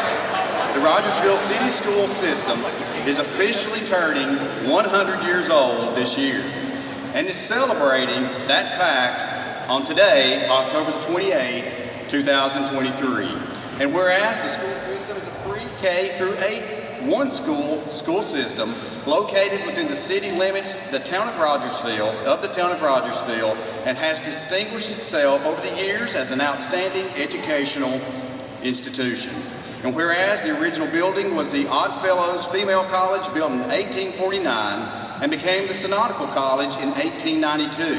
whereas the Rogersville City School System is officially turning 100 years old this year and is celebrating that fact on today, October the 28th, 2023. And whereas the school system is a pre-K through 8 one-school system located within the city limits of the town of Rogersville, and has distinguished itself over the years as an outstanding educational institution. And whereas the original building was the Oddfellows Female College, built in 1849, and became the Synodical College in 1892,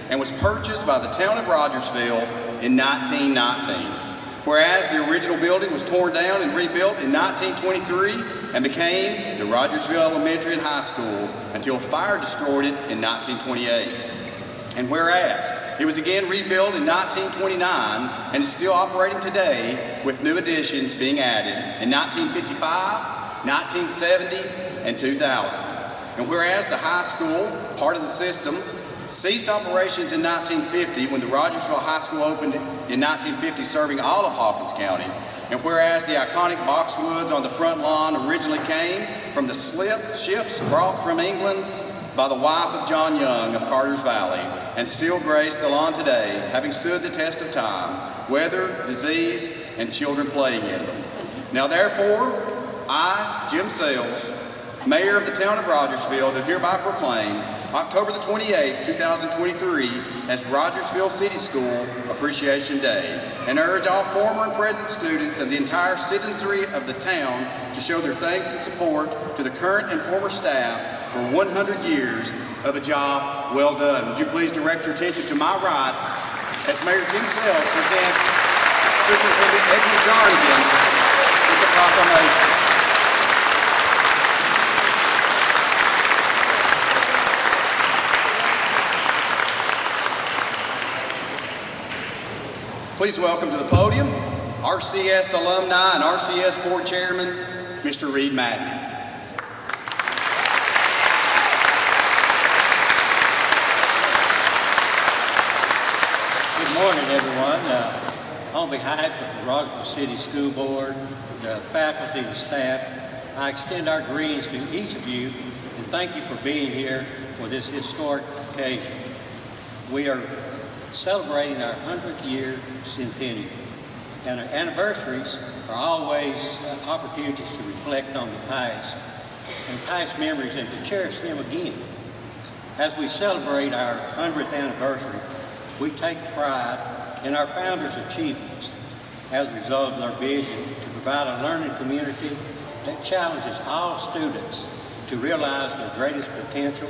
and was purchased by the town of Rogersville in 1919. Whereas the original building was torn down and rebuilt in 1923 and became the Rogersville Elementary and High School until fire destroyed it in 1928. And whereas it was again rebuilt in 1929 and is still operating today with new additions being added in 1955, 1970, and 2000. And whereas the high school, part of the system, ceased operations in 1950 when the Rogersville High School opened in 1950, serving all of Hawkins County. And whereas the iconic boxwoods on the front lawn originally came from the ships brought from England by the wife of John Young of Carter's Valley, and still grace the lawn today, having stood the test of time, weather, disease, and children playing in them. Now therefore, I, Jim Sales, Mayor of the town of Rogersville, do hereby proclaim October the 28th, 2023 as Rogersville City School Appreciation Day, and urge all former and present students and the entire citizenry of the town to show their thanks and support to the current and former staff for 100 years of a job well done. Would you please direct your attention to my right as Mayor Jim Sells presents Superintendent Edwin Jarnigan with the proclamation. Please welcome to the podium RCS alumni and RCS Board Chairman, Mr. Reed Madden. Good morning, everyone. On behalf of the Rogersville City School Board, the faculty and staff, I extend our greetings to each of you and thank you for being here for this historic occasion. We are celebrating our 100th-year centennial, and our anniversaries are always opportunities to reflect on the past and past memories and to cherish them again. As we celebrate our 100th anniversary, we take pride in our founders' achievements as a result of their vision to provide a learning community that challenges all students to realize their greatest potential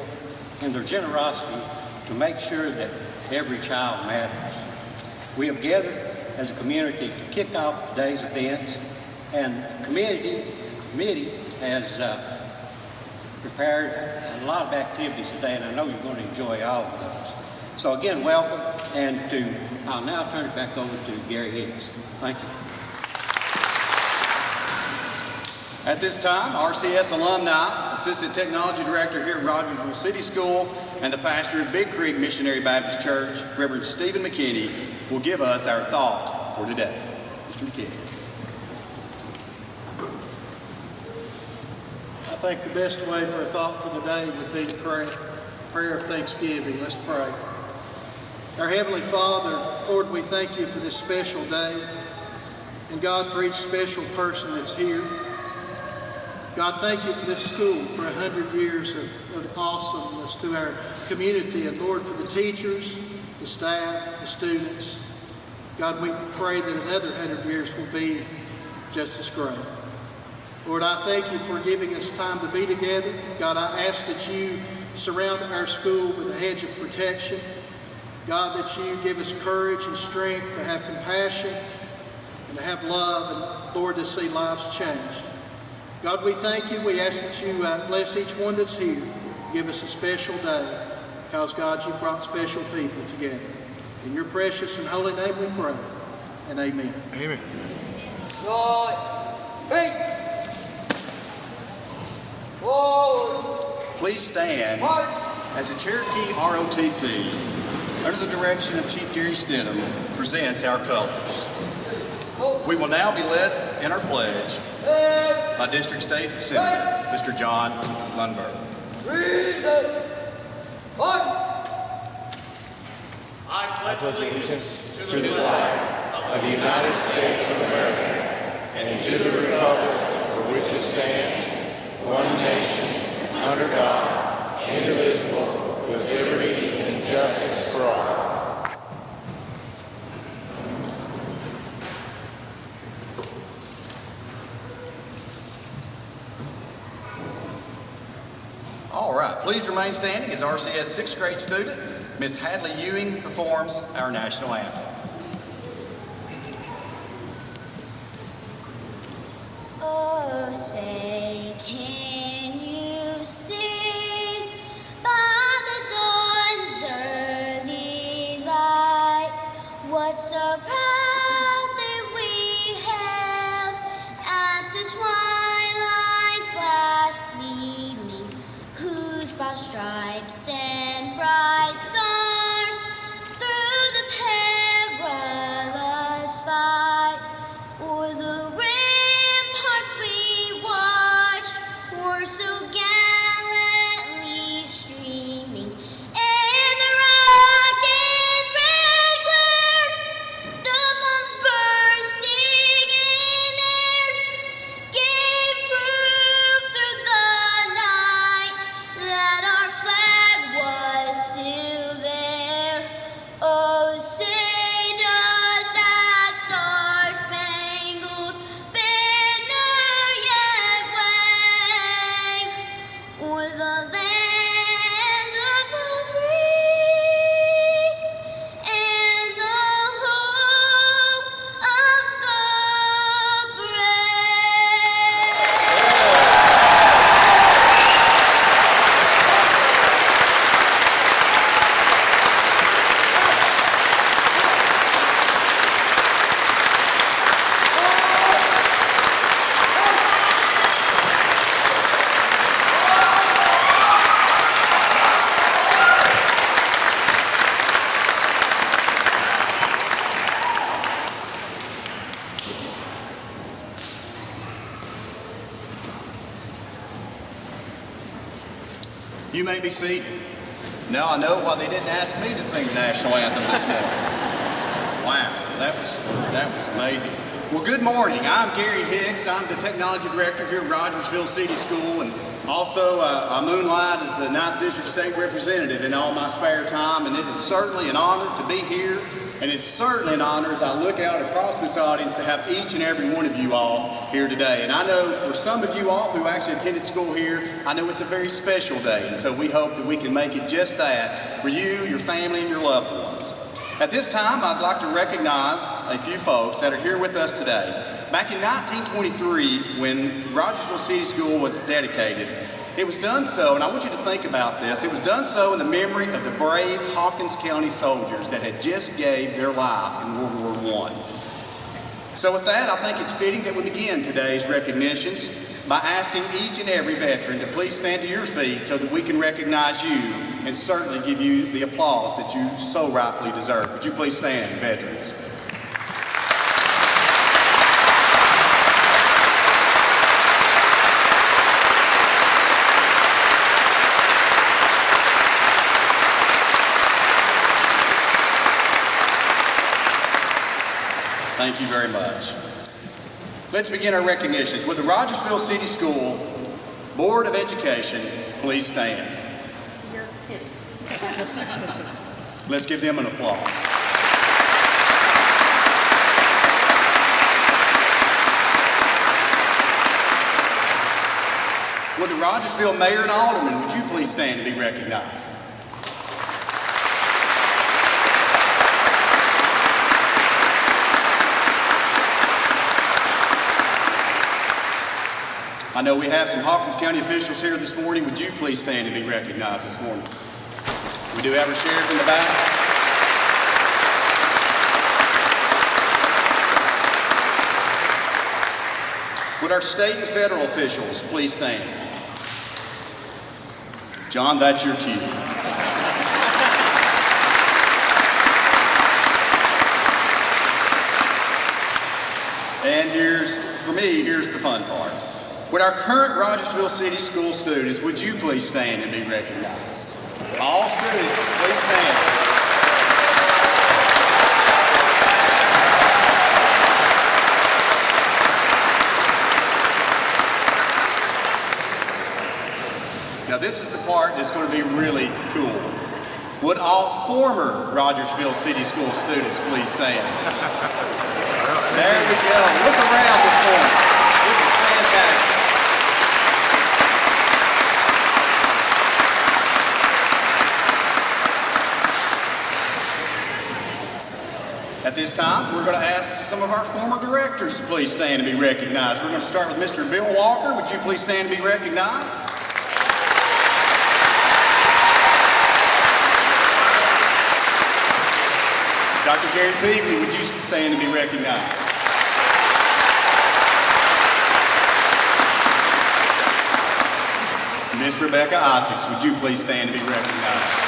and their generosity to make sure that every child matters. We have gathered as a community to kick off today's events, and the committee has prepared a lot of activities today, and I know you're going to enjoy all of those. So again, welcome, and I'll now turn it back over to Gary Hicks. Thank you. At this time, RCS alumni, Assistant Technology Director here at Rogersville City School, and the pastor of Big Creek Missionary Baptist Church, Reverend Stephen McKinney, will give us our thought for today. Mr. McKinney. I think the best way for a thought for the day would be to pray. Prayer of thanksgiving. Let's pray. Our Heavenly Father, Lord, we thank you for this special day, and God, for each special person that's here. God, thank you for this school, for 100 years of awesomeness to our community, and Lord, for the teachers, the staff, the students. God, we pray that another 100 years will be just as great. Lord, I thank you for giving us time to be together. God, I ask that you surround our school with a hedge of protection. God, that you give us courage and strength to have compassion and to have love, and Lord, to see lives changed. God, we thank you. We ask that you bless each one that's here. Give us a special day, because, God, you brought special people together. In your precious and holy name we pray, and amen. Amen. Joy, peace. Whoa. Please stand as the Cherokee ROTC, under the direction of Chief Gary Stidham, presents our colors. We will now be led in our pledge by District State Senator, Mr. John Lundberg. Reason. Arms. I pledge allegiance to the flag of the United States of America and to the republic for which it stands, one nation, under God, indivisible, with liberty and justice for all. All right, please remain standing as RCS 6th grade student, Miss Hadley Ewing, performs our national anthem. Oh, say, can you see by the dawn's early light what so proudly we hailed at the twilight's last gleaming, whose broad stripes and bright stars through the perilous fight o'er the ramparts we watched were so gallantly streaming, and the rockets' red glare, the bombs bursting in air, gave proof through the night that our flag was still there. Oh, say does that star-spangled banner yet wave o'er the land of the free and the home of the brave? You may be seated. Now I know why they didn't ask me to sing the national anthem this morning. Wow, that was amazing. Well, good morning. I'm Gary Hicks. I'm the technology director here at Rogersville City School, and also I moonlight as the 9th District State Representative in all my spare time, and it is certainly an honor to be here, and it's certainly an honor as I look out across this audience to have each and every one of you all here today. And I know for some of you all who actually attended school here, I know it's a very special day, and so we hope that we can make it just that for you, your family, and your loved ones. At this time, I'd like to recognize a few folks that are here with us today. Back in 1923, when Rogersville City School was dedicated, it was done so, and I want you to think about this, it was done so in the memory of the brave Hawkins County soldiers that had just gave their life in World War I. So with that, I think it's fitting that we begin today's recognitions by asking each and every veteran to please stand to your feet so that we can recognize you and certainly give you the applause that you so rightfully deserve. Would you please stand, veterans? Thank you very much. Let's begin our recognitions. With the Rogersville City School Board of Education, please stand. Let's give them an applause. Would the Rogersville Mayor and Alderman, would you please stand and be recognized? I know we have some Hawkins County officials here this morning. Would you please stand and be recognized this morning? We do have our sheriff in the back. Would our state and federal officials please stand? John, that's your cue. And for me, here's the fun part. Would our current Rogersville City School students, would you please stand and be recognized? All students, please stand. Now this is the part that's going to be really cool. Would all former Rogersville City School students please stand? There we go. Look around this morning. This is fantastic. At this time, we're going to ask some of our former directors to please stand and be recognized. We're going to start with Mr. Bill Walker. Would you please stand and be recognized? Dr. Gary Peevely, would you stand and be recognized? Miss Rebecca Isaacs, would you please stand and be recognized?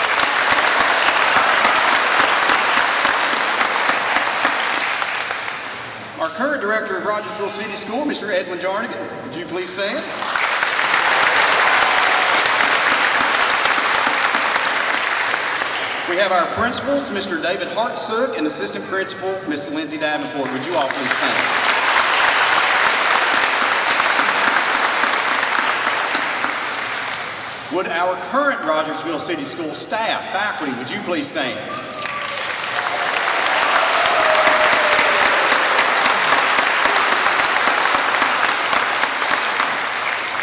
Our current director of Rogersville City School, Mr. Edwin Jarnigan, would you please stand? We have our principals, Mr. David Hartsook, and assistant principal, Miss Lindsay Davenport. Would you all please stand? Would our current Rogersville City School staff, faculty, would you please stand?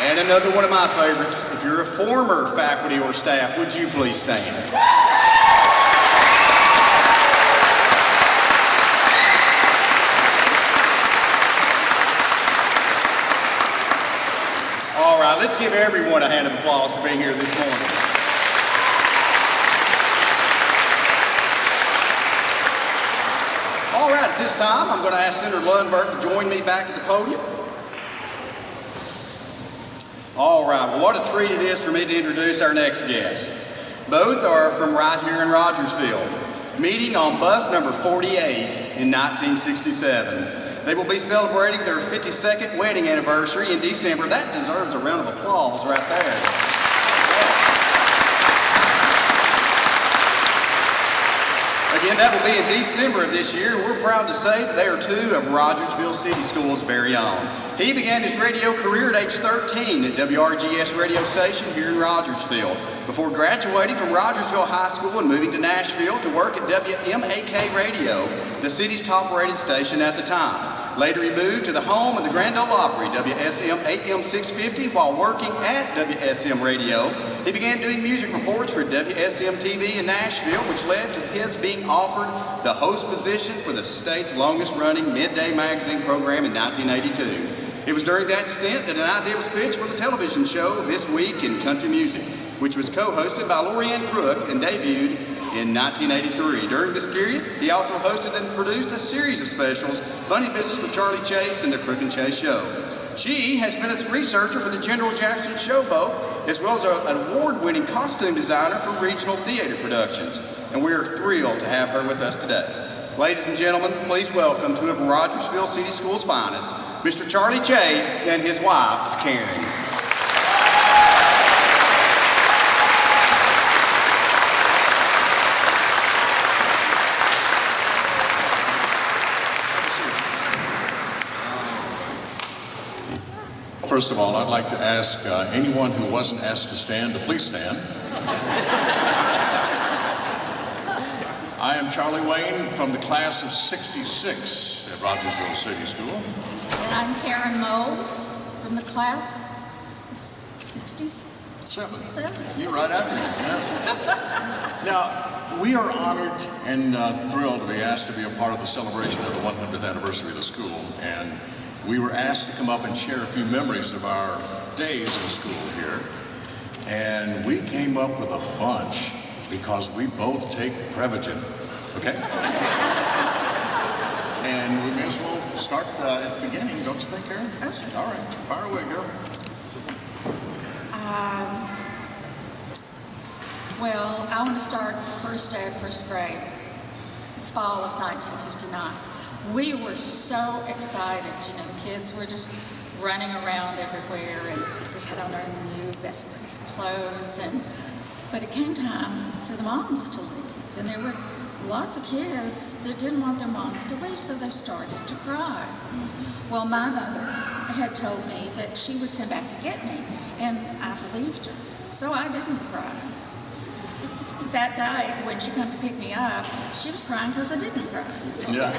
And another one of my favorites, if you're a former faculty or staff, would you please stand? All right, let's give everyone a hand of applause for being here this morning. All right, at this time, I'm going to ask Senator Lundberg to join me back at the podium. All right, well, what a treat it is for me to introduce our next guests. Both are from right here in Rogersville, meeting on bus number 48 in 1967. They will be celebrating their 52nd wedding anniversary in December. That deserves a round of applause right there. Again, that will be in December of this year. We're proud to say that they are two of Rogersville City School's very own. He began his radio career at age 13 at WRGS radio station here in Rogersville, before graduating from Rogersville High School and moving to Nashville to work at WMAK Radio, the city's top-rated station at the time. Later, he moved to the home of the Grand Ole Opry, WSM AM 650, while working at WSM Radio. He began doing music reports for WSM TV in Nashville, which led to his being offered the host position for the state's longest-running midday magazine program in 1982. It was during that stint that an idea was pitched for the television show This Week in Country Music, which was co-hosted by Lorianne Crook and debuted in 1983. During this period, he also hosted and produced a series of specials, Funny Business with Charlie Chase and The Crook and Chase Show. She has been a researcher for the General Jackson Showboat, as well as an award-winning costume designer for regional theater productions. And we are thrilled to have her with us today. Ladies and gentlemen, please welcome two of Rogersville City School's finest, Mr. Charlie Chase and his wife, Karen. First of all, I'd like to ask anyone who wasn't asked to stand to please stand. I am Charlie Wayne from the class of '66 at Rogersville City School. And I'm Karen Moles from the class of '67. You're right after me. Yeah. Now, we are honored and thrilled to be asked to be a part of the celebration of the 100th anniversary of the school. And we were asked to come up and share a few memories of our days in school here. And we came up with a bunch because we both take Prevagen, okay? And we may as well start at the beginning, don't you think, Karen? Yes. All right, fire away, girl. Well, I want to start the first day of first grade, fall of 1959. We were so excited. You know, the kids were just running around everywhere, and they had on their new best priest clothes. But it came time for the moms to leave, and there were lots of kids that didn't want their moms to leave, so they started to cry. Well, my mother had told me that she would come back and get me, and I believed her, so I didn't cry. That night, when she came to pick me up, she was crying because I didn't cry. Yeah.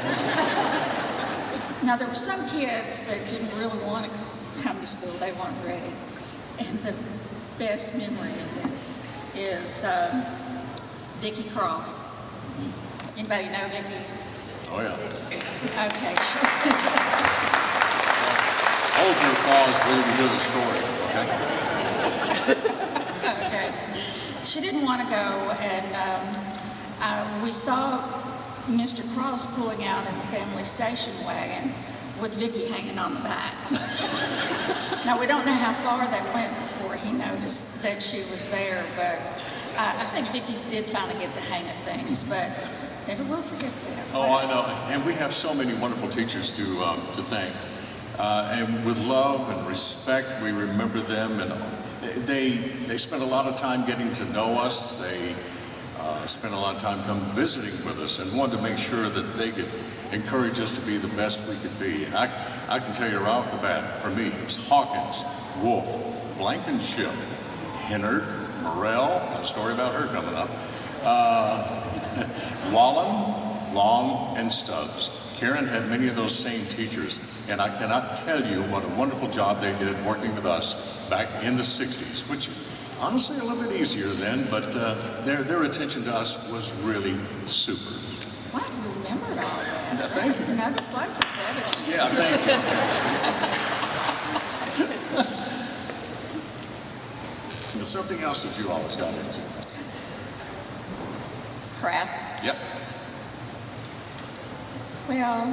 Now, there were some kids that didn't really want to come to school. They weren't ready. And the best memory of this is Vicki Cross. Anybody know Vicki? Oh, yeah. Okay. Hold your applause while we hear the story, okay? Okay. She didn't want to go, and we saw Mr. Cross pulling out in the family station wagon with Vicki hanging on the back. Now, we don't know how far they went before he noticed that she was there, but I think Vicki did finally get the hang of things, but never will forget that. Oh, I know. And we have so many wonderful teachers to thank. And with love and respect, we remember them. And they spent a lot of time getting to know us. They spent a lot of time come visiting with us and wanted to make sure that they could encourage us to be the best we could be. And I can tell you right off the bat, for me, it was Hawkins, Wolf, Blankenship, Hennard, Morrell, got a story about her coming up, Wallen, Long, and Stubbs. Karen had many of those same teachers, and I cannot tell you what a wonderful job they did working with us back in the 60s, which honestly a little bit easier then, but their attention to us was really super. Wow, you remembered all that. Yeah, thank you. Another plug for brevity. Yeah, thank you. There's something else that you always got into. Crafts. Yep. Well,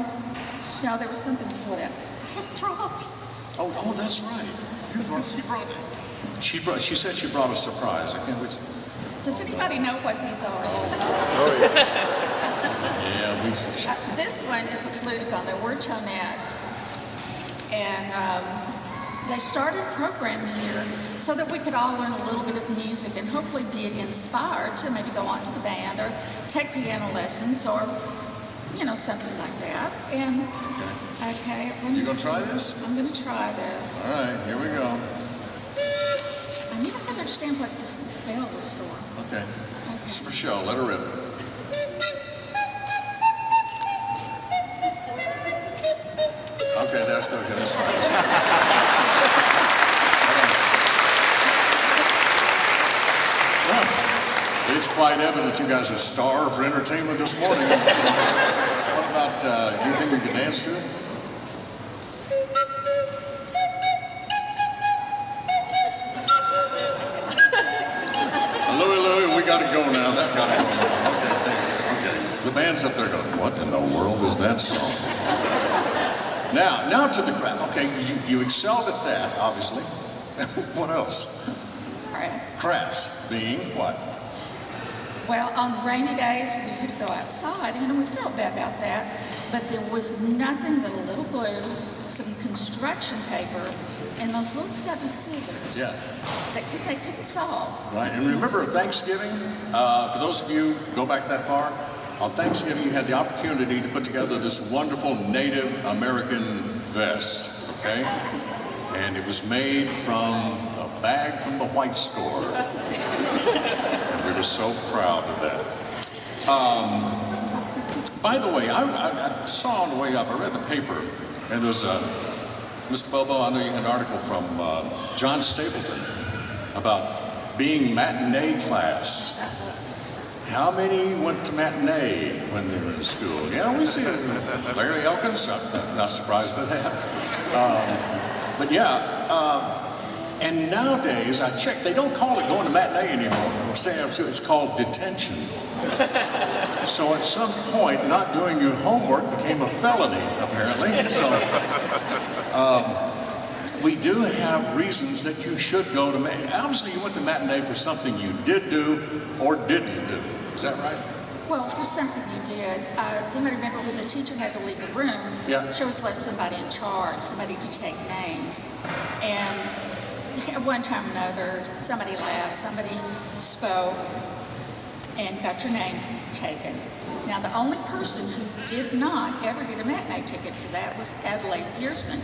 no, there was something before that. I have props. Oh, that's right. You brought it. She said she brought a surprise. I can't wait to... Does anybody know what these are? Yeah, This one is a flutophone. They're word tonettes. And they started a program here so that we could all learn a little bit of music and hopefully be inspired to maybe go on to the band or take piano lessons or, you know, something like that. And, okay, let me You gonna see. try this? I'm going to try this. All right, here we go. I never could understand what this bell was for. Okay. It's for show. Let her rip. Okay, that's good. Okay, that's fine. That's fine. Well, it's quite evident you guys are starved for entertainment this morning. What about, you think we can dance to it? Louie, we gotta go now. That gotta go now. Okay. The band's up there going, what in the world is that song? Now to the craft. Okay, you excelled at that, obviously. What else? Crafts. Crafts being what? Well, on rainy days, we could go outside. You know, we felt bad about that. But there was nothing but a little glue, some construction paper, and those little stubby scissors that they couldn't solve. Right, and remember Thanksgiving? For those of you who go back that far, on Thanksgiving you had the opportunity to put together this wonderful Native American vest, okay? And it was made from a bag from the white store. And we were so proud of that. By the way, I saw on the way up, I read the paper, and there's Mr. Bobo, I know you had an article from John Stapleton about being matinee class. How many went to matinee when they were in school? Yeah, we see it. Larry Elkins, I'm not surprised by that. But yeah, and nowadays, I checked, they don't call it going to matinee anymore. It's called detention. So at some point, not doing your homework became a felony, apparently. So we do have reasons that you should go to matinee. Obviously, you went to matinee for something you did do or didn't do. Is that right? Well, for something you did, does anybody remember when the teacher had to leave the room? Yeah. She always left somebody in charge, somebody to take names. And at one time or another, somebody laughed, somebody spoke, and got your name taken. Now, the only person who did not ever get a matinee ticket for that was Adelaide Pearson,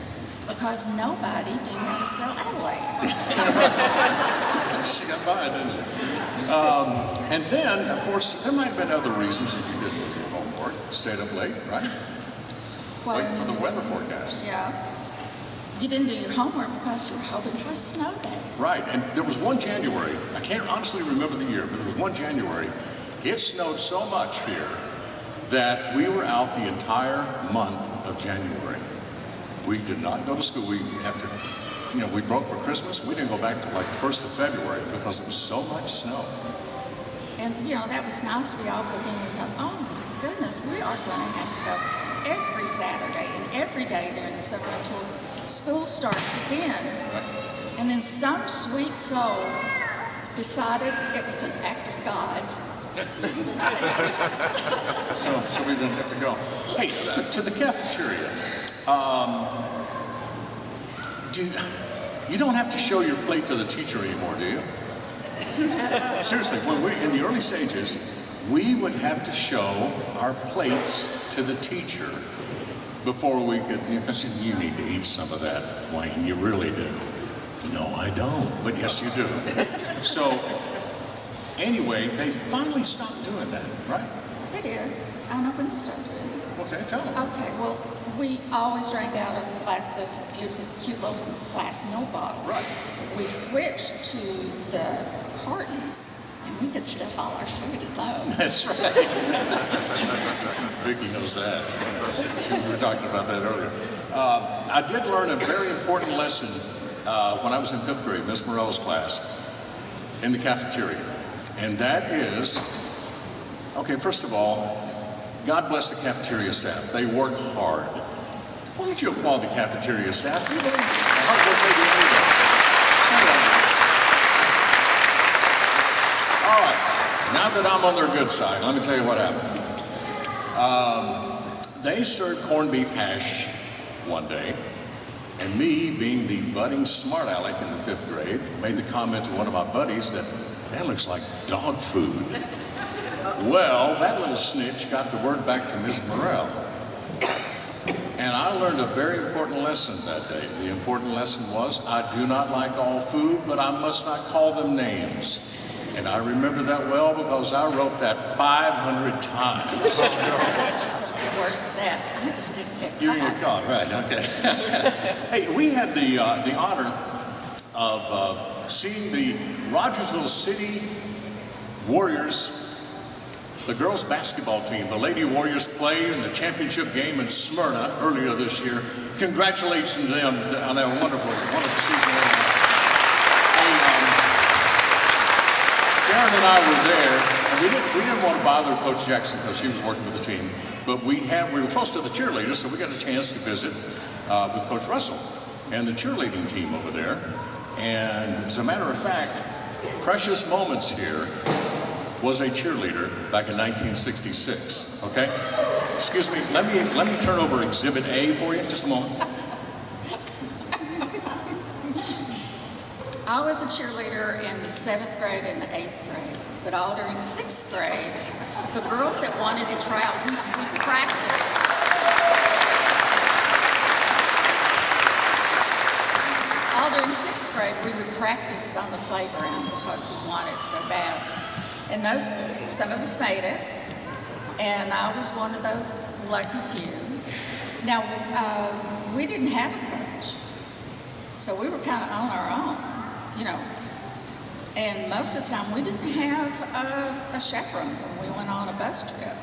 because nobody knew how to spell Adelaide. She got by, didn't she? And then, of course, there might have been other reasons that you didn't do your homework. Stayed up late, right? Well, Waiting for the weather forecast. Yeah. You didn't do your homework because you were hoping for a snow day. Right, and there was one January, I can't honestly remember the year, but there was one January, it snowed so much here that we were out the entire month of January. We did not go to school. We we broke for Christmas. We didn't go back to like the 1st of February because it was so much snow. And, that was nice to be off, but then we thought, oh my goodness, we are going to have to go every Saturday and every day during the summer until school starts again. And then some sweet soul decided it was an act of God. So we didn't have to go. Hey, to the cafeteria. You don't have to show your plate to the teacher anymore, do you? Seriously, when we're in the early stages, we would have to show our plates to the teacher before we could, because you need to eat some of that, Wayne, you really do. No, I don't, but yes, you do. So, anyway, they finally stopped doing that, right? They did. I know when they started doing it. Okay, tell them. Okay, well, we always drank out of those beautiful, cute little glass milk bottles. Right. We switched to the cartons, and we could stuff all our food at home. That's right. Vicki knows that. We were talking about that earlier. I did learn a very important lesson when I was in 5th grade, Miss Morell's class, in the cafeteria. And that is, okay, first of all, God bless the cafeteria staff. They work hard. Why don't you applaud the cafeteria staff? You know, hard work they do every day. All right, now that I'm on their good side, let me tell you what happened. They served corned beef hash one day, and me, being the budding smart aleck in the 5th grade, made the comment to one of my buddies that looks like dog food. Well, that little snitch got the word back to Miss Morell. And I learned a very important lesson that day. The important lesson was, I do not like all food, but I must not call them names. And I remember that well because I wrote that 500 times. Something worse than that. I just didn't get caught. You didn't get caught, right, okay. Hey, we had the honor of seeing the Rogersville City Warriors, the girls basketball team, the Lady Warriors, play in the championship game in Smyrna earlier this year. Congratulations to them on that wonderful season. Karen and I were there, and we didn't want to bother Coach Jackson because she was working with the team, but we were close to the cheerleaders, so we got a chance to visit with Coach Russell and the cheerleading team over there. And as a matter of fact, Precious Moments here was a cheerleader back in 1966, okay? Excuse me, let me turn over Exhibit A for you, just a moment. I was a cheerleader in the 7th grade and the 8th grade, but all during 6th grade, the girls that wanted to try out, we practiced. All during 6th grade, we would practice on the playground because we wanted so bad. And some of us made it, and I was one of those lucky few. Now, we didn't have a coach, so we were kind of on our own, And most of the time, we didn't have a chaperone when we went on a bus trip.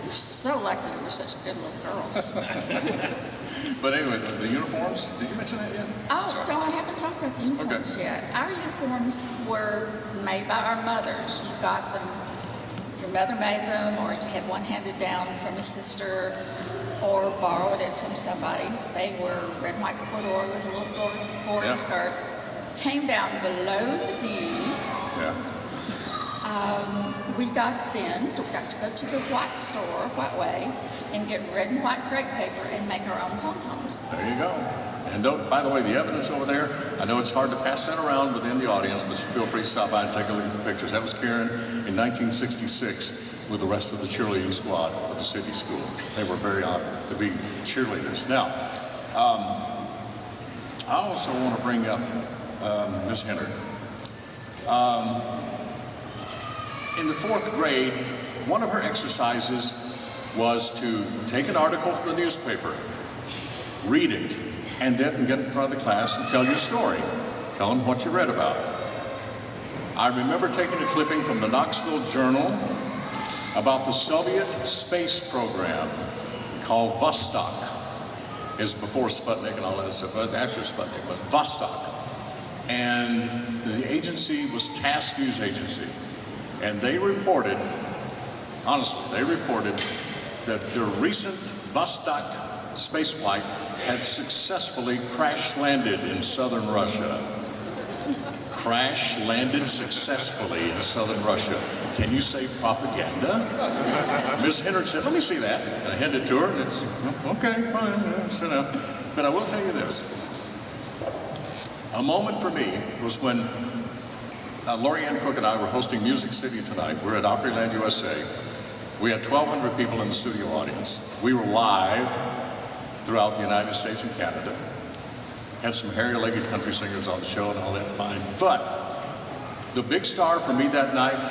We were so lucky we were such good little girls. But anyway, the uniforms, did you mention that yet? Oh, no, I haven't talked about the uniforms yet. Our uniforms were made by our mothers. You got them, your mother made them, or you had one handed down from a sister, or borrowed it from somebody. They were red and white corduroy with little gold skirts. Came down below the knee. Yeah. we got to go to the white store, White Way, and get red and white crepe paper and make our own pom-poms. There you go. And by the way, the evidence over there, I know it's hard to pass that around within the audience, but feel free to stop by and take a look at the pictures. That was Karen in 1966 with the rest of the cheerleading squad for the city school. They were very honored to be cheerleaders. Now, I also want to bring up Ms. Hennard. In the 4th grade, one of her exercises was to take an article from the newspaper, read it, and then get in front of the class and tell your story. Tell them what you read about. I remember taking a clipping from the Knoxville Journal about the Soviet space program called Vostok. It's before Sputnik and all that stuff, but after Sputnik, but Vostok. And the agency was Tass News Agency. And they reported, honestly, that their recent Vostok space flight had successfully crash-landed in southern Russia. Crash-landed successfully in southern Russia. Can you say propaganda? Ms. Hennard said, let me see that. And I handed it to her, and it's, okay, fine, sit down. But I will tell you this. A moment for me was when Lori Ann Cook and I were hosting Music City tonight. We're at Opryland, USA. We had 1,200 people in the studio audience. We were live throughout the United States and Canada. Had some hairy-legged country singers on the show and all that, fine. But the big star for me that night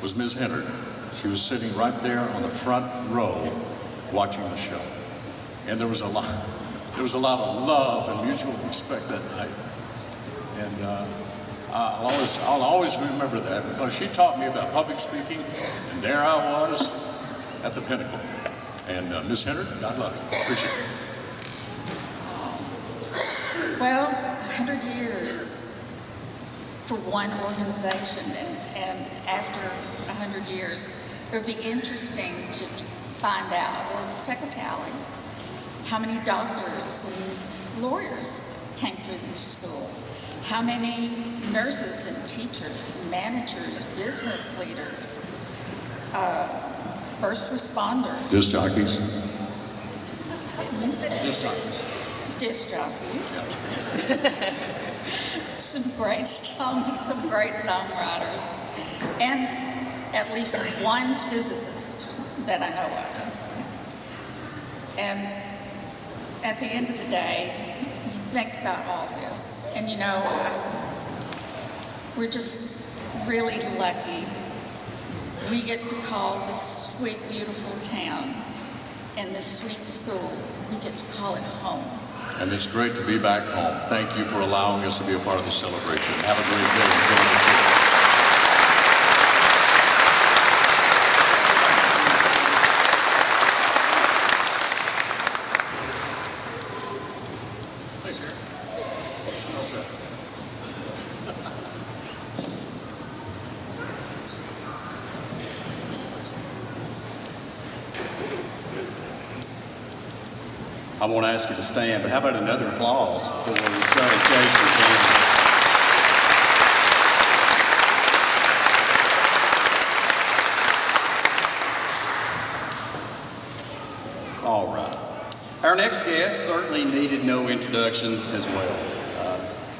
was Ms. Hennard. She was sitting right there on the front row watching the show. And there was a lot of love and mutual respect that night. And I'll always remember that because she taught me about public speaking, and there I was at the pinnacle. And Ms. Hennard, God love you. Appreciate it. Well, 100 years for one organization, and after 100 years, it would be interesting to find out, or take a tally, how many doctors and lawyers came through this school. How many nurses and teachers, managers, business leaders, first responders. Disc jockeys. Disc jockeys. Disc jockeys. some great songwriters, and at least one physicist that I know of. And at the end of the day, you think about all this, and you know, we're just really lucky. We get to call this sweet, beautiful town and this sweet school, we get to call it home. And it's great to be back home. Thank you for allowing us to be a part of the celebration. Have a great day. I won't ask you to stand, but how about another applause for Charlie Chase and Ken? All right. Our next guest certainly needed no introduction as well.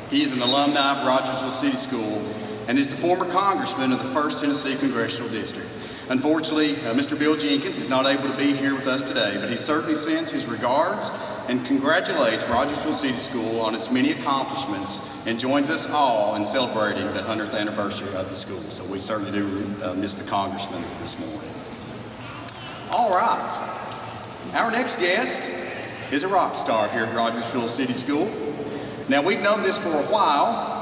He is an alumni of Rogersville City School and is the former congressman of the 1st Tennessee Congressional District. Unfortunately, Mr. Bill Jenkins is not able to be here with us today, but he certainly sends his regards and congratulates Rogersville City School on its many accomplishments and joins us all in celebrating the 100th anniversary of the school. So we certainly do miss the congressman this morning. All right. Our next guest is a rock star here at Rogersville City School. Now, we've known this for a while,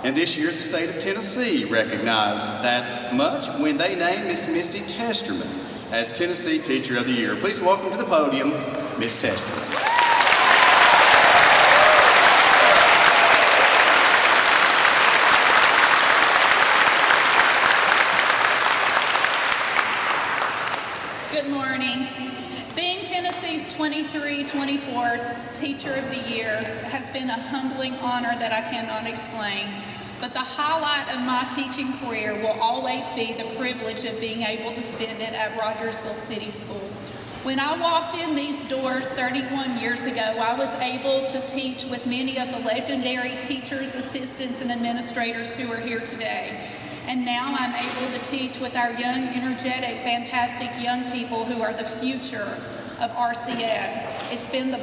and this year the state of Tennessee recognized that much when they named Miss Missy Testerman as Tennessee Teacher of the Year. Please welcome to the podium, Miss Testerman. Good morning. Being Tennessee's 23-24 Teacher of the Year has been a humbling honor that I cannot explain. but the highlight of my teaching career will always be the privilege of being able to spend it at Rogersville City School. When I walked in these doors 31 years ago, I was able to teach with many of the legendary teachers, assistants, and administrators who are here today. And now I'm able to teach with our young, energetic, fantastic young people who are the future of RCS. It's been the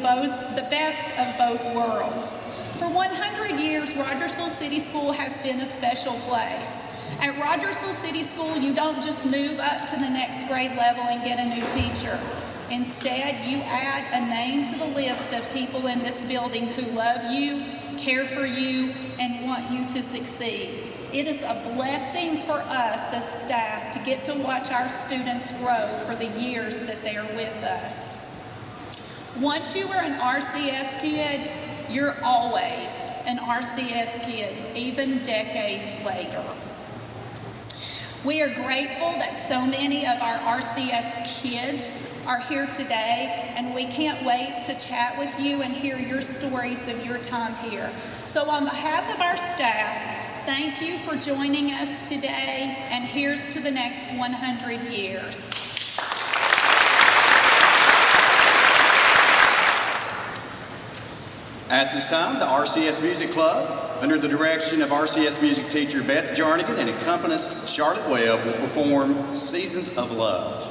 best of both worlds. For 100 years, Rogersville City School has been a special place. At Rogersville City School, you don't just move up to the next grade level and get a new teacher. Instead, you add a name to the list of people in this building who love you, care for you, and want you to succeed. It is a blessing for us as staff to get to watch our students grow for the years that they are with us. Once you are an RCS kid, you're always an RCS kid, even decades later. We are grateful that so many of our RCS kids are here today, and we can't wait to chat with you and hear your stories of your time here. So on behalf of our staff, thank you for joining us today, and here's to the next 100 years. At this time, the RCS Music Club, under the direction of RCS music teacher Beth Jarnigan and accompanist Charlotte Webb, will perform Seasons of Love.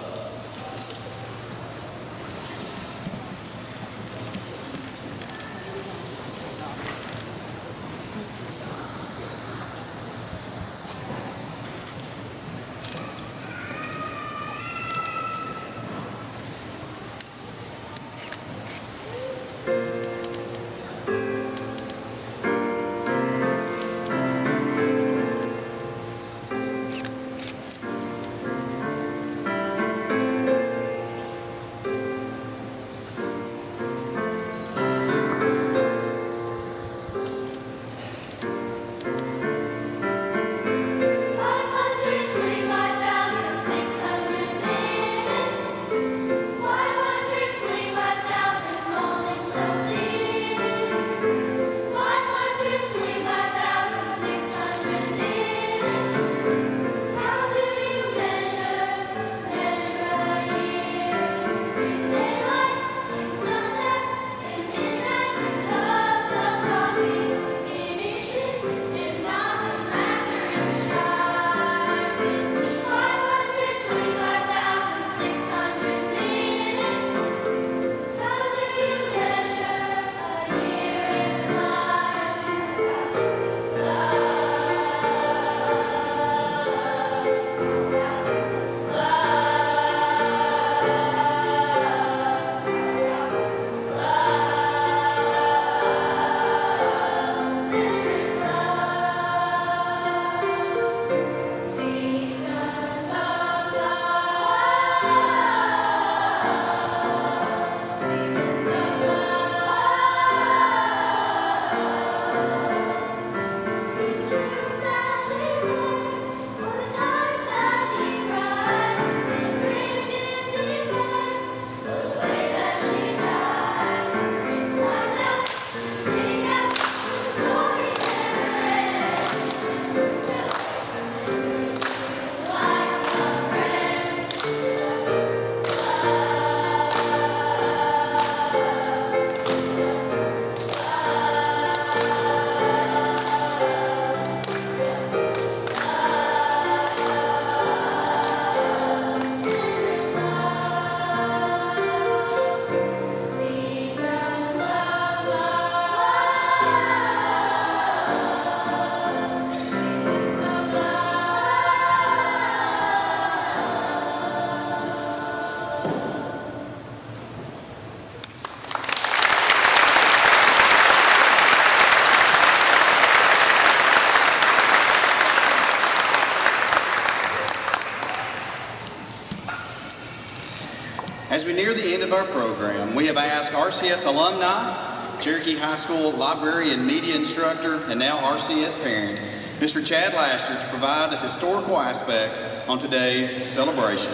As we near the end of our program, we have asked RCS alumni, Cherokee High School library and media instructor, and now RCS parent, Mr. Chad Laster, to provide a historical aspect on today's celebration.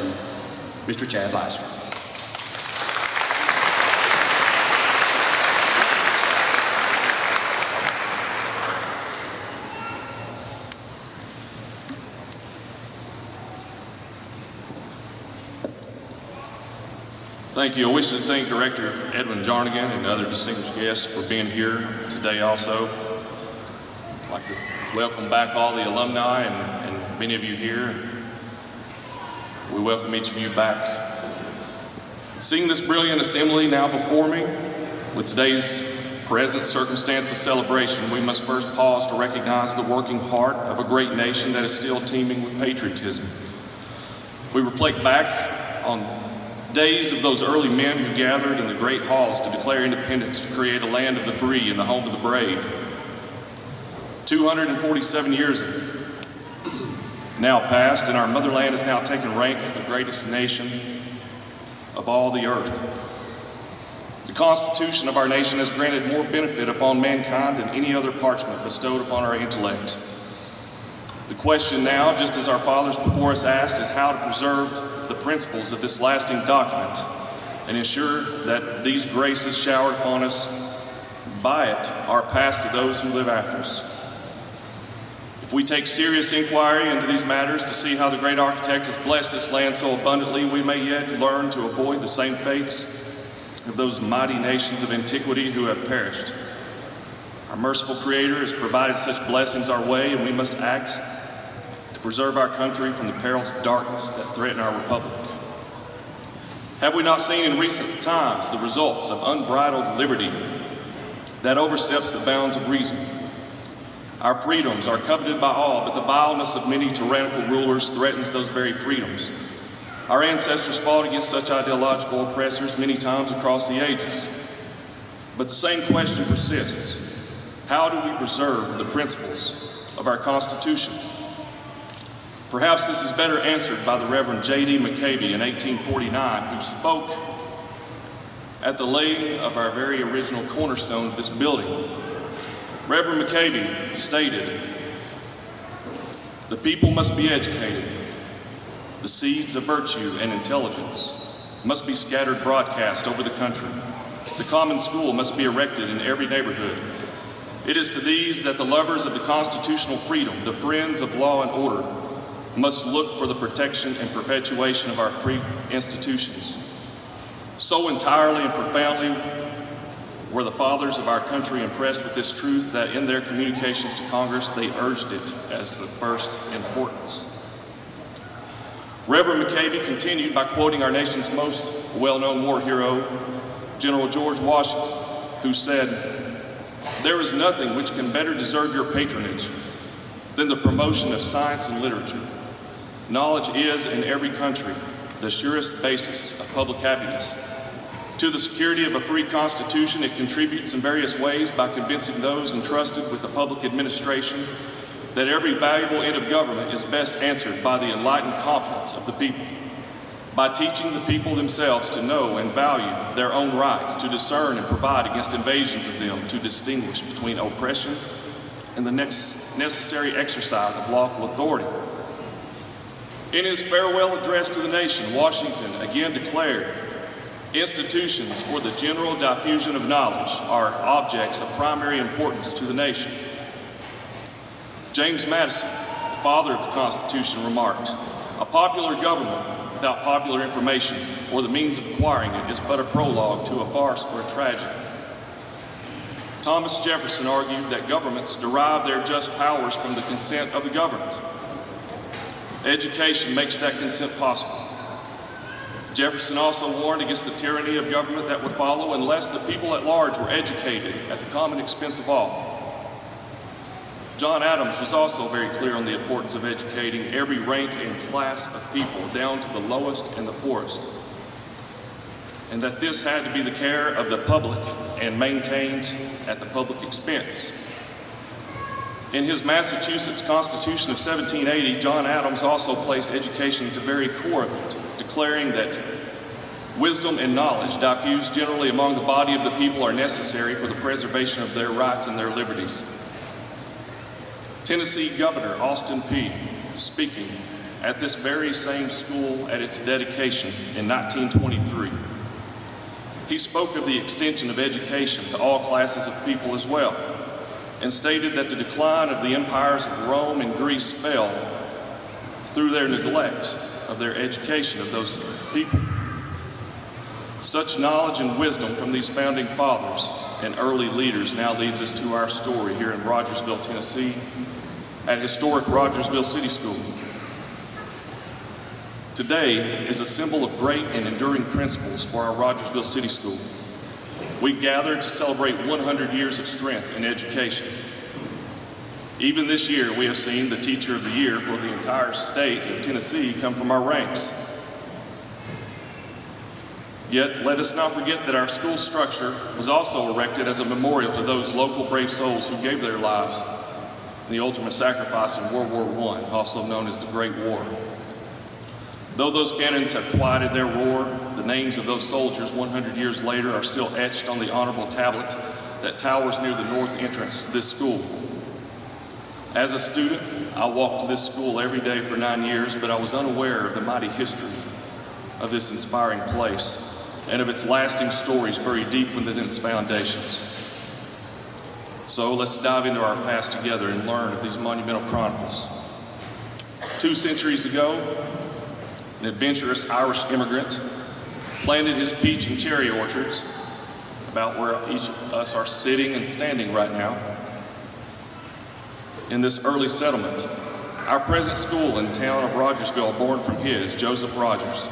Mr. Chad Laster. Thank you. I wish to thank Director Edwin Jarnigan and other distinguished guests for being here today also. I'd like to welcome back all the alumni and many of you here. We welcome each of you back. Seeing this brilliant assembly now before me, with today's present circumstance of celebration, we must first pause to recognize the working heart of a great nation that is still teeming with patriotism. We reflect back on days of those early men who gathered in the great halls to declare independence, to create a land of the free and the home of the brave. 247 years now passed, and our motherland has now taken rank as the greatest nation of all the earth. The Constitution of our nation has granted more benefit upon mankind than any other parchment bestowed upon our intellect. The question now, just as our fathers before us asked, is how to preserve the principles of this lasting document and ensure that these graces showered upon us by it are passed to those who live after us. If we take serious inquiry into these matters to see how the great architect has blessed this land so abundantly, we may yet learn to avoid the same fates of those mighty nations of antiquity who have perished. Our merciful Creator has provided such blessings our way, and we must act to preserve our country from the perils of darkness that threaten our republic. Have we not seen in recent times the results of unbridled liberty that oversteps the bounds of reason? Our freedoms are coveted by all, but the vileness of many tyrannical rulers threatens those very freedoms. Our ancestors fought against such ideological oppressors many times across the ages. But the same question persists. How do we preserve the principles of our Constitution? Perhaps this is better answered by the Reverend J.D. McCabe in 1849, who spoke at the laying of our very original cornerstone of this building. Reverend McCabe stated, "The people must be educated. The seeds of virtue and intelligence must be scattered broadcast over the country. The common school must be erected in every neighborhood. It is to these that the lovers of the constitutional freedom, the friends of law and order, must look for the protection and perpetuation of our free institutions." So entirely and profoundly were the fathers of our country impressed with this truth that in their communications to Congress, they urged it as the first importance. Reverend McCabe continued by quoting our nation's most well-known war hero, General George Washington, who said, "There is nothing which can better deserve your patronage than the promotion of science and literature. Knowledge is, in every country, the surest basis of public happiness. To the security of a free constitution, it contributes in various ways by convincing those entrusted with the public administration that every valuable end of government is best answered by the enlightened confidence of the people, by teaching the people themselves to know and value their own rights, to discern and provide against invasions of them, to distinguish between oppression and the necessary exercise of lawful authority." In his farewell address to the nation, Washington again declared, "Institutions for the general diffusion of knowledge are objects of primary importance to the nation." James Madison, the father of the Constitution, remarked, "A popular government without popular information or the means of acquiring it is but a prologue to a farce or a tragedy." Thomas Jefferson argued that governments derive their just powers from the consent of the governed. Education makes that consent possible. Jefferson also warned against the tyranny of government that would follow unless the people at large were educated at the common expense of all. John Adams was also very clear on the importance of educating every rank and class of people down to the lowest and the poorest, and that this had to be the care of the public and maintained at the public expense. In his Massachusetts Constitution of 1780, John Adams also placed education at the very core of it, declaring that wisdom and knowledge diffused generally among the body of the people are necessary for the preservation of their rights and their liberties. Tennessee Governor Austin Peay, speaking at this very same school at its dedication in 1923, he spoke of the extension of education to all classes of people as well, and stated that the decline of the empires of Rome and Greece fell through their neglect of their education of those people. Such knowledge and wisdom from these founding fathers and early leaders now leads us to our story here in Rogersville, Tennessee, at historic Rogersville City School. Today is a symbol of great and enduring principles for our Rogersville City School. We gather to celebrate 100 years of strength in education. Even this year, we have seen the Teacher of the Year for the entire state of Tennessee come from our ranks. Yet, let us not forget that our school structure was also erected as a memorial to those local brave souls who gave their lives in the ultimate sacrifice in World War I, also known as the Great War. Though those cannons have quieted their roar, the names of those soldiers 100 years later are still etched on the honorable tablet that towers near the north entrance to this school. As a student, I walked to this school every day for 9 years, but I was unaware of the mighty history of this inspiring place and of its lasting stories buried deep within its foundations. So let's dive into our past together and learn of these monumental chronicles. 2 centuries ago, an adventurous Irish immigrant planted his peach and cherry orchards about where each of us are sitting and standing right now in this early settlement. Our present school in town of Rogersville, born from his, Joseph Rogers.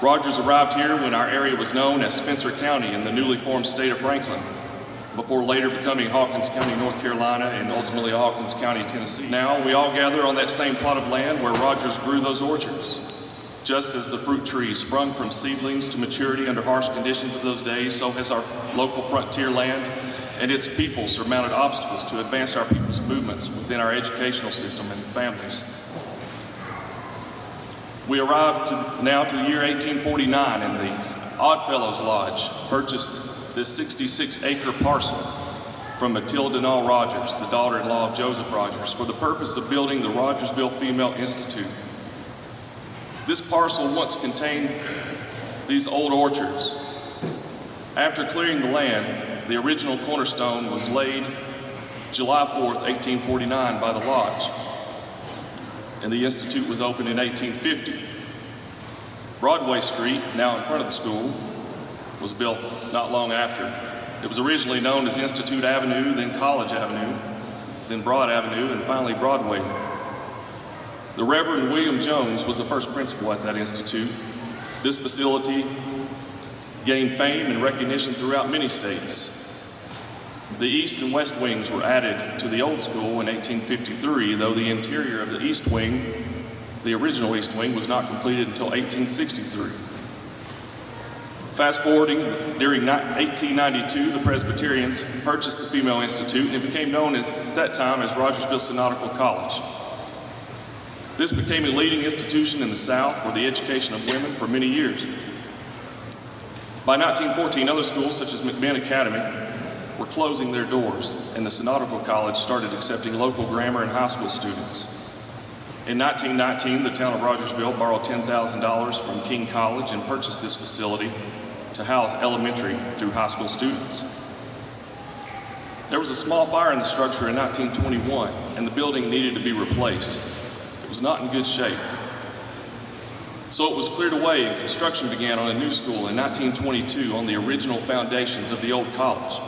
Rogers arrived here when our area was known as Spencer County in the newly formed state of Franklin, before later becoming Hawkins County, North Carolina, and ultimately Hawkins County, Tennessee. Now we all gather on that same plot of land where Rogers grew those orchards. Just as the fruit trees sprung from seedlings to maturity under harsh conditions of those days, so has our local frontier land and its people surmounted obstacles to advance our people's movements within our educational system and families. We arrived now to the year 1849, and the Oddfellows Lodge purchased this 66-acre parcel from Matilda Nall Rogers, the daughter-in-law of Joseph Rogers, for the purpose of building the Rogersville Female Institute. This parcel once contained these old orchards. After clearing the land, the original cornerstone was laid July 4th, 1849 by the lodge, and the institute was opened in 1850. Broadway Street, now in front of the school, was built not long after. It was originally known as Institute Avenue, then College Avenue, then Broad Avenue, and finally Broadway. The Reverend William Jones was the first principal at that institute. This facility gained fame and recognition throughout many states. The east and west wings were added to the old school in 1853, though the interior of the east wing, the original east wing, was not completed until 1863. Fast forwarding, during 1892, the Presbyterians purchased the Female Institute, and it became known at that time as Rogersville Synodical College. This became a leading institution in the South for the education of women for many years. By 1914, other schools such as McMinn Academy were closing their doors, and the Synodical College started accepting local grammar and high school students. In 1919, the town of Rogersville borrowed $10,000 from King College and purchased this facility to house elementary through high school students. There was a small fire in the structure in 1921, and the building needed to be replaced. It was not in good shape. So it was cleared away, and construction began on a new school in 1922 on the original foundations of the old college.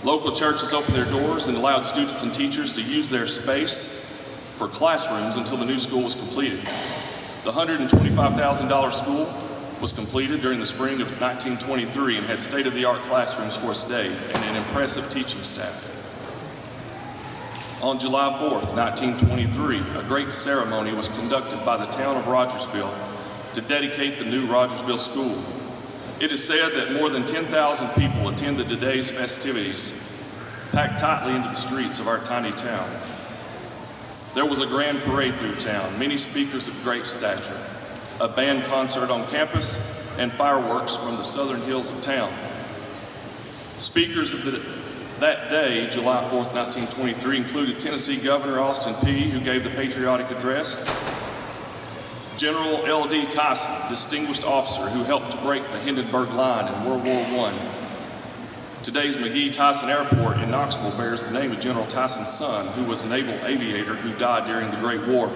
Local churches opened their doors and allowed students and teachers to use their space for classrooms until the new school was completed. The $125,000 school was completed during the spring of 1923 and had state-of-the-art classrooms for its day and an impressive teaching staff. On July 4th, 1923, a great ceremony was conducted by the town of Rogersville to dedicate the new Rogersville School. It is said that more than 10,000 people attended today's festivities, packed tightly into the streets of our tiny town. There was a grand parade through town, many speakers of great stature, a band concert on campus, and fireworks from the southern hills of town. Speakers of that day, July 4th, 1923, included Tennessee Governor Austin Peay, who gave the patriotic address, General L.D. Tyson, distinguished officer who helped to break the Hindenburg Line in World War I. Today's McGee-Tyson Airport in Knoxville bears the name of General Tyson's son, who was a naval aviator who died during the Great War.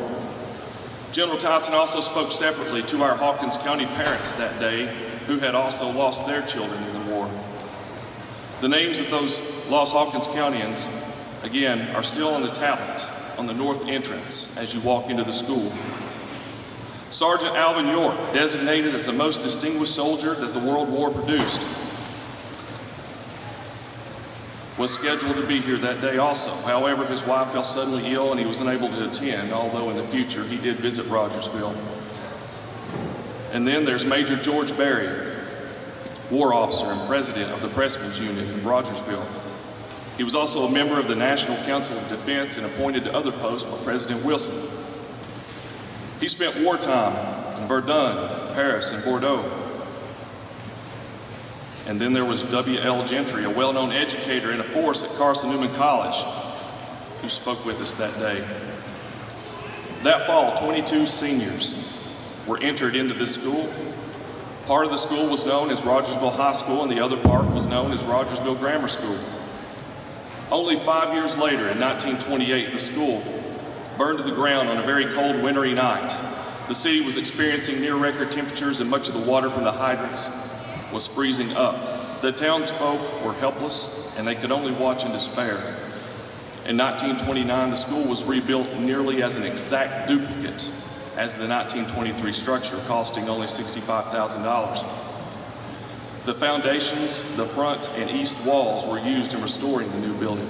General Tyson also spoke separately to our Hawkins County parents that day who had also lost their children in the war. The names of those lost Hawkins Countyans, again, are still on the tablet on the north entrance as you walk into the school. Sergeant Alvin York, designated as the most distinguished soldier that the World War produced, was scheduled to be here that day also. However, his wife fell suddenly ill and he was unable to attend, although in the future he did visit Rogersville. And then there's Major George Berry, war officer and president of the Pressmen's Unit in Rogersville. He was also a member of the National Council of Defense and appointed to other posts by President Wilson. He spent wartime in Verdun, Paris, and Bordeaux. And then there was W.L. Gentry, a well-known educator in a force at Carson Newman College, who spoke with us that day. That fall, 22 seniors were entered into this school. Part of the school was known as Rogersville High School, and the other part was known as Rogersville Grammar School. Only 5 years later, in 1928, the school burned to the ground on a very cold, wintry night. The city was experiencing near-record temperatures, and much of the water from the hydrants was freezing up. The townsfolk were helpless, and they could only watch in despair. In 1929, the school was rebuilt nearly as an exact duplicate as the 1923 structure, costing only $65,000. The foundations, the front and east walls were used in restoring the new building.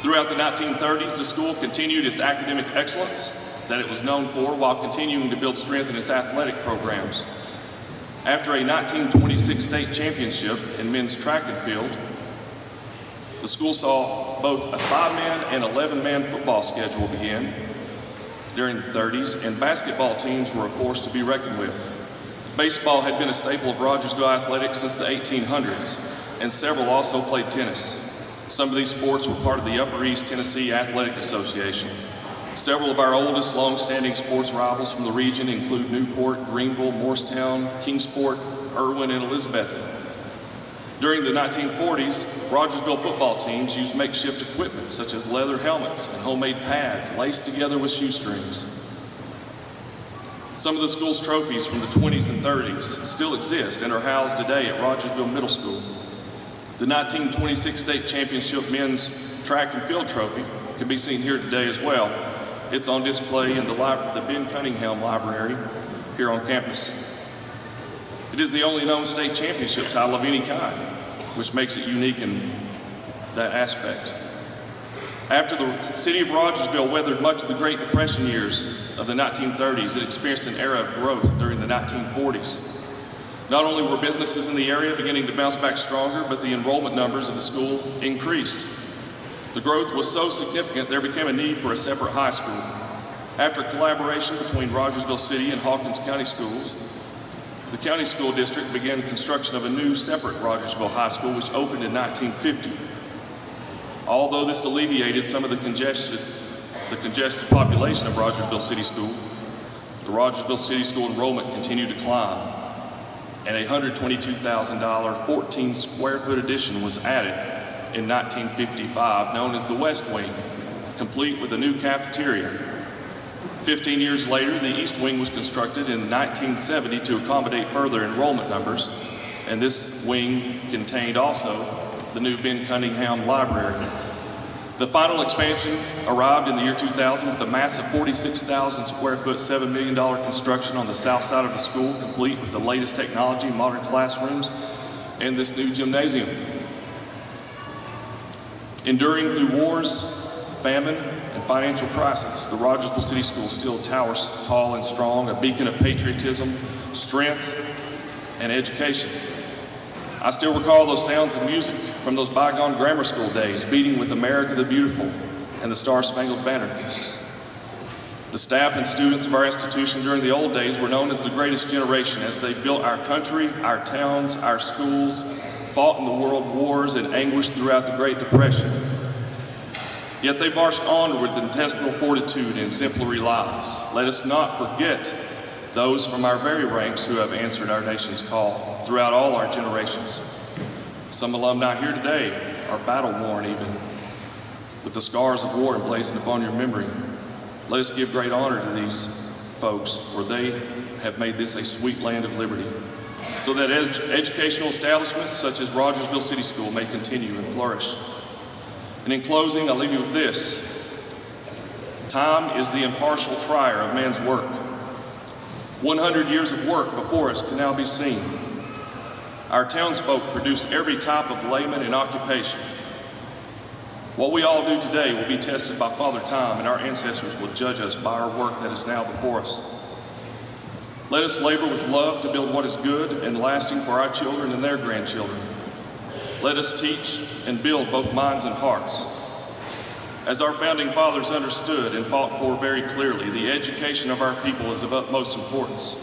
Throughout the 1930s, the school continued its academic excellence that it was known for while continuing to build strength in its athletic programs. After a 1926 state championship in men's track and field, the school saw both a 5-man and 11-man football schedule begin during the 30s, and basketball teams were a force to be reckoned with. Baseball had been a staple of Rogersville athletics since the 1800s, and several also played tennis. Some of these sports were part of the Upper East Tennessee Athletic Association. Several of our oldest long-standing sports rivals from the region include Newport, Greenville, Morristown, Kingsport, Irwin, and Elizabethton. During the 1940s, Rogersville football teams used makeshift equipment such as leather helmets and homemade pads laced together with shoestrings. Some of the school's trophies from the 20s and 30s still exist and are housed today at Rogersville Middle School. The 1926 state championship men's track and field trophy can be seen here today as well. It's on display in the Ben Cunningham Library here on campus. It is the only known state championship title of any kind, which makes it unique in that aspect. After the city of Rogersville weathered much of the Great Depression years of the 1930s, it experienced an era of growth during the 1940s. Not only were businesses in the area beginning to bounce back stronger, but the enrollment numbers of the school increased. The growth was so significant, there became a need for a separate high school. After collaboration between Rogersville City and Hawkins County Schools, the county school district began construction of a new separate Rogersville High School, which opened in 1950. Although this alleviated some of the congested population of Rogersville City School, the Rogersville City School enrollment continued to climb, and a $122,000 14 square foot addition was added in 1955, known as the West Wing, complete with a new cafeteria. 15 years later, the East Wing was constructed in 1970 to accommodate further enrollment numbers, and this wing contained also the new Ben Cunningham Library. The final expansion arrived in the year 2000 with a massive 46,000 square foot, $7 million construction on the south side of the school, complete with the latest technology, modern classrooms, and this new gymnasium. Enduring through wars, famine, and financial crisis, the Rogersville City School still towers tall and strong, a beacon of patriotism, strength, and education. I still recall those sounds of music from those bygone grammar school days, beating with America the Beautiful and the Star-Spangled Banner. The staff and students of our institution during the old days were known as the greatest generation as they built our country, our towns, our schools, fought in the world wars and anguished throughout the Great Depression. Yet they marched onward with intestinal fortitude and exemplary lives. Let us not forget those from our very ranks who have answered our nation's call throughout all our generations. Some alumni here today are battle-worn even, with the scars of war emblazoned upon your memory. Let us give great honor to these folks, for they have made this a sweet land of liberty. so that educational establishments such as Rogersville City School may continue and flourish. And in closing, I'll leave you with this. Time is the impartial trier of man's work. 100 years of work before us can now be seen. Our townsfolk produce every type of layman and occupation. What we all do today will be tested by Father Time, and our ancestors will judge us by our work that is now before us. Let us labor with love to build what is good and lasting for our children and their grandchildren. Let us teach and build both minds and hearts. As our founding fathers understood and fought for very clearly, the education of our people is of utmost importance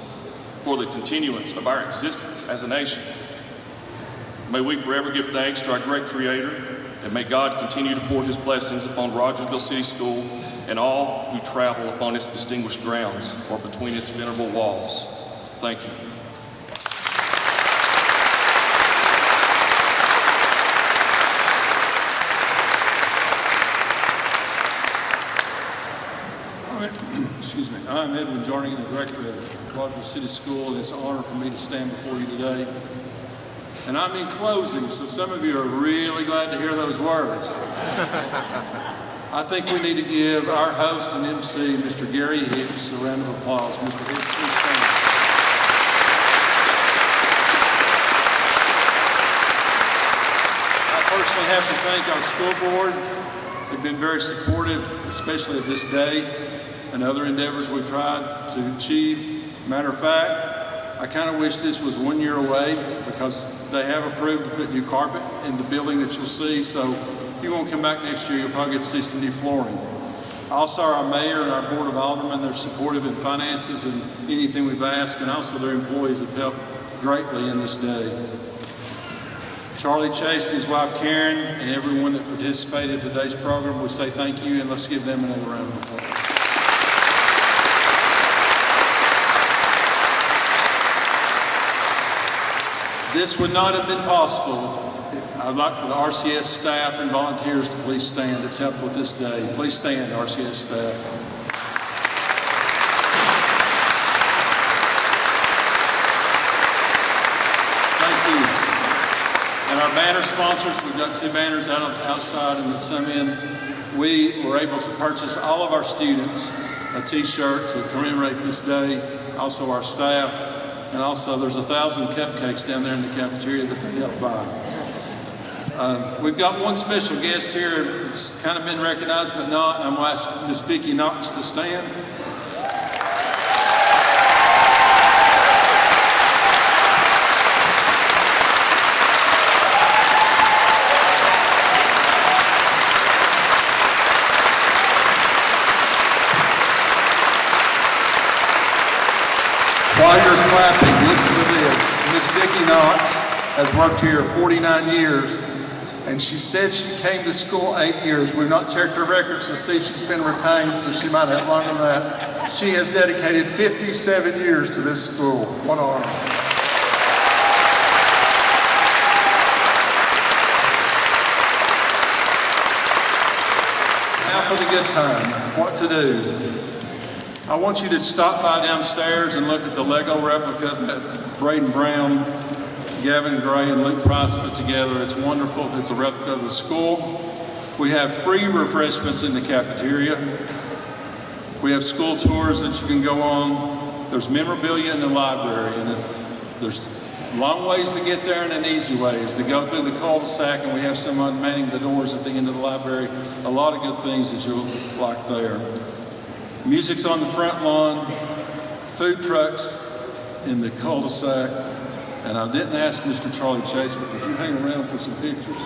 for the continuance of our existence as a nation. May we forever give thanks to our great Creator, and may God continue to pour His blessings upon Rogersville City School and all who travel upon its distinguished grounds or between its venerable walls. Thank you. Excuse me. I'm Edwin Jarnigan, the director of Rogersville City School, and it's an honor for me to stand before you today. And I'm in closing, so some of you are really glad to hear those words. I think we need to give our host and MC, Mr. Gary Hicks, a round of applause. Mr. Hicks, please stand. I personally have to thank our school board. They've been very supportive, especially of this day and other endeavors we tried to achieve. Matter of fact, I kind of wish this was 1 year away, because they have approved to put new carpet in the building that you'll see. So if you won't come back next year, you'll probably get to see some new flooring. Also, our mayor and our board of aldermen, they're supportive in finances and anything we've asked, and also their employees have helped greatly in this day. Charlie Chase and his wife Karen and everyone that participated in today's program, we say thank you, and let's give them another round of applause. This would not have been possible. I'd like for the RCS staff and volunteers to please stand. It's helped with this day. Please stand, RCS staff. Thank you. And our banner sponsors, we've got 2 banners outside and some in. We were able to purchase all of our students a t-shirt to commemorate this day, also our staff. And also, there's 1,000 cupcakes down there in the cafeteria that they helped buy. We've got one special guest here that's kind of been recognized, but not. I'm going to ask Ms. Vicki Knox to stand. While you're clapping, listen to this. Ms. Vicki Knox has worked here 49 years, and she said she came to school 8 years. We've not checked her records to see if she's been retained, so she might have longer than that. She has dedicated 57 years to this school. What an honor. Now for the good time, what to do. I want you to stop by downstairs and look at the Lego replica that Braden Brown, Gavin Gray, and Luke Price put together. It's wonderful. It's a replica of the school. We have free refreshments in the cafeteria. We have school tours that you can go on. There's memorabilia in the library, and if there's long ways to get there and an easy way is to go through the cul-de-sac, and we have someone manning the doors at the end of the library. A lot of good things that you'll like there. Music's on the front lawn, food trucks in the cul-de-sac, and I didn't ask Mr. Charlie Chase, but could you hang around for some pictures?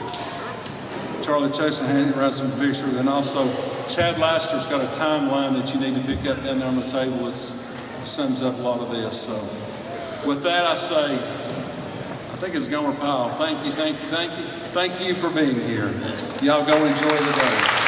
Charlie Chase will hang around some pictures, and also Chad Laster's got a timeline that you need to pick up down there on the table. It sums up a lot of this. So with that, I say, I think it's Gomer Powell. Thank you, thank you, thank you. Thank you for being here. Y'all go enjoy the day.